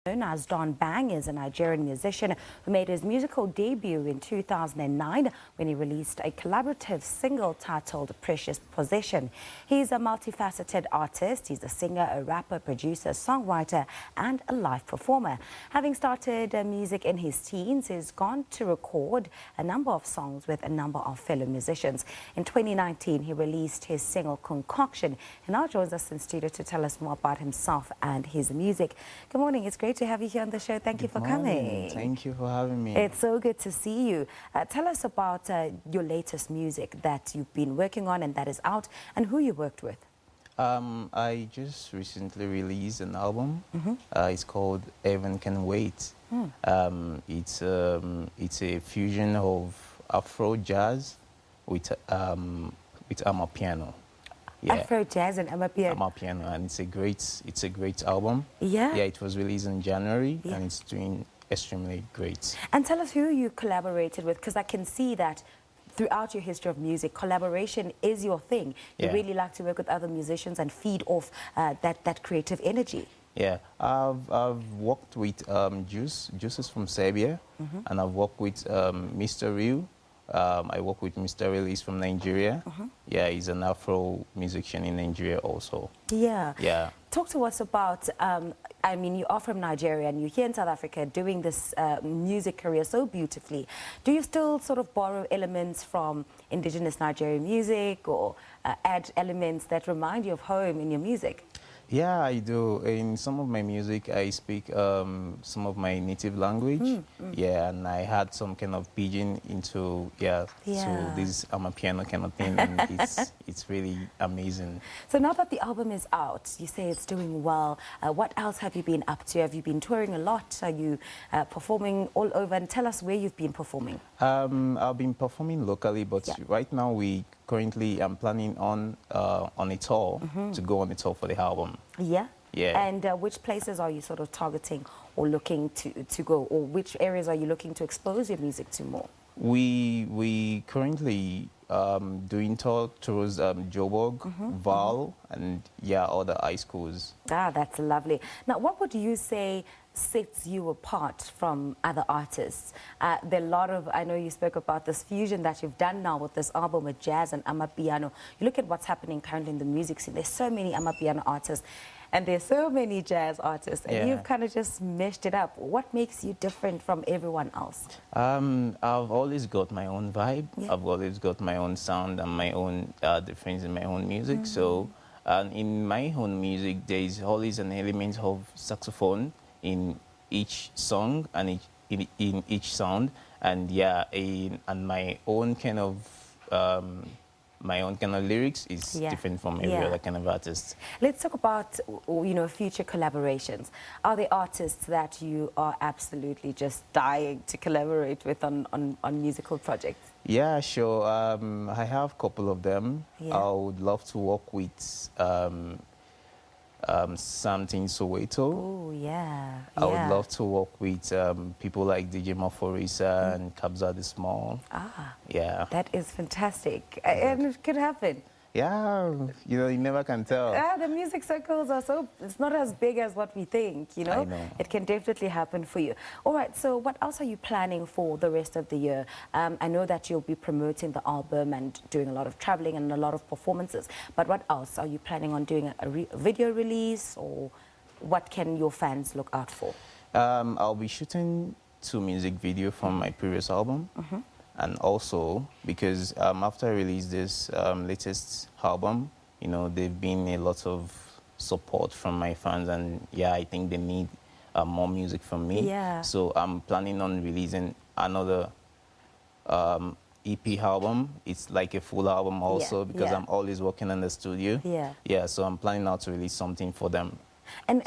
Known as Don Bang is a Nigerian musician who made his musical debut in 2009 when he released a collaborative single titled Precious Possession. He's a multifaceted artist. He's a singer, a rapper, producer, songwriter and a live performer. Having started music in his teens, he's gone to record a number of songs with a number of fellow musicians. In 2019, he released his single Concoction. He now joins us in studio to tell us more about himself and his music. Good morning. It's great to have you here on the show. Thank you for coming. Thank you for having me. It's so good to see you. Tell us about your latest music that you've been working on and that is out, and who you worked with. I just recently released an album. It's called Heaven Can Wait. It's a fusion of Afro jazz with amapiano. Yeah. Afro jazz and amapiano, and it's a great album. Yeah. Yeah, it was released in January, and it's doing extremely great. And tell us who you collaborated with, because I can see that throughout your history of music, collaboration is your thing. You really like to work with other musicians and feed off that creative energy. Yeah, I've worked with Juice is from Serbia, and I've worked with Mr. Real. I work with Mr. Real, he's from Nigeria. Yeah, he's an Afro musician in Nigeria also. Yeah. Yeah. Talk to us about, I mean, you are from Nigeria and you're here in South Africa doing this music career so beautifully. Do you still sort of borrow elements from indigenous Nigerian music or add elements that remind you of home in your music? Yeah, I do. In some of my music, I speak some of my native language. Yeah, and I had some kind of pidgin into to this amapiano kind of thing, and it's really amazing. So now that the album is out, you say it's doing well. What else have you been up to? Have you been touring a lot? Are you performing all over? And tell us where you've been performing. I've been performing locally, but right now currently I'm planning on a tour to go on a tour for the album. Yeah? Yeah. And which places are you sort of targeting or looking to go, or which areas are you looking to expose your music to more? We currently doing tours Joburg, Val, and other high schools. Ah, that's lovely. Now, what would you say sets you apart from other artists? There are a lot of, I know you spoke about this fusion that you've done now with this album with jazz and amapiano. You look at what's happening currently in the music scene. There's so many amapiano artists and there's so many jazz artists, and you've kind of just meshed it up. What makes you different from everyone else? I've always got my own vibe. I've always got my own sound and my own difference in my own music. So in my own music, there is always an element of saxophone in each song and in each sound, and and my own kind of lyrics is different from every other kind of artist. Let's talk about future collaborations. Are there artists that you are absolutely just dying to collaborate with on musical projects? Yeah, sure. I have a couple of them. I would love to work with something Soweto. Oh, yeah. I would love to work with people like DJ Maforisa and Kabza the Small. Yeah. That is fantastic. And it could happen. Yeah, you never can tell. The music circles are it's not as big as what we think, I know. It can definitely happen for you. All right, so what else are you planning for the rest of the year? I know that you'll be promoting the album and doing a lot of traveling and a lot of performances, but what else? Are you planning on doing a video release, or what can your fans look out for? I'll be shooting 2 music videos from my previous album. And also, because after I released this latest album, there've been a lot of support from my fans, and I think they need more music from me. Yeah. So I'm planning on releasing another EP album. It's like a full album also, because I'm always working in the studio. Yeah, so I'm planning now to release something for them. And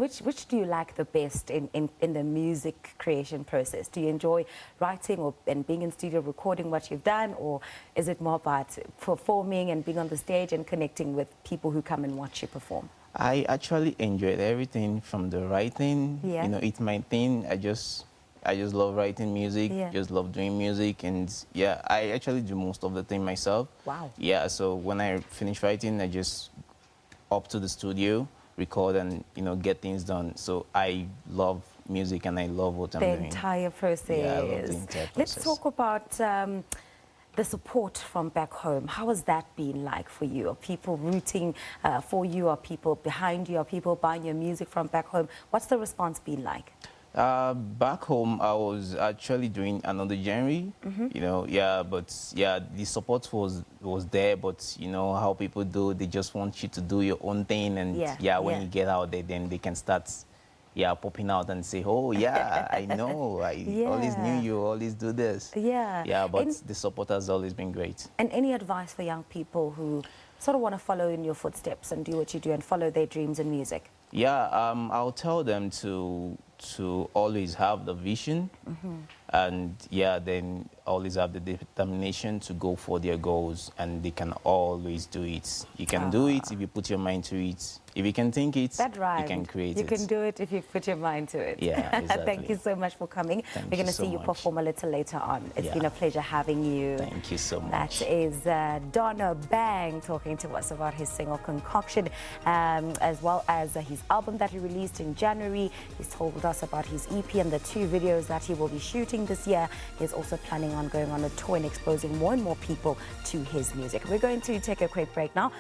which do you like the best in the music creation process? Do you enjoy writing and being in studio recording what you've done, or is it more about performing and being on the stage and connecting with people who come and watch you perform? I actually enjoyed everything from the writing. It's my thing. I just love writing music, just love doing music, and I actually do most of the thing myself. Wow. Yeah, so when I finish writing, I just up to the studio, record and, you know, get things done. So I love music and I love what I'm doing. The entire process. Yeah, I love the entire process. Let's talk about the support from back home. How has that been like for you? Are people rooting for you? Are people behind you? Are people buying your music from back home? What's the response been like? Back home, I was actually doing another genre, you know, yeah, but yeah, the support was there, but you know how people do, they just want you to do your own thing, and when you get out there, then they can start, popping out and say, oh yeah, I know, I always knew you always do this. Yeah, but the support has always been great. And any advice for young people who sort of want to follow in your footsteps and do what you do and follow their dreams in music? Yeah, I'll tell them to always have the vision, and then always have the determination to go for their goals, and they can always do it. You can do it if you put your mind to it. If you can think it, you can create it. You can do it if you put your mind to it. Yeah, exactly. Thank you so much for coming. We're going to see you perform a little later on. It's been a pleasure having you. Thank you so much. That is Donna Bang talking to us about his single Concoction, as well as his album that he released in January. He's told us about his EP and the 2 videos that he will be shooting this year. He's also planning on going on a tour and exposing more and more people to his music. We're going to take a quick break now.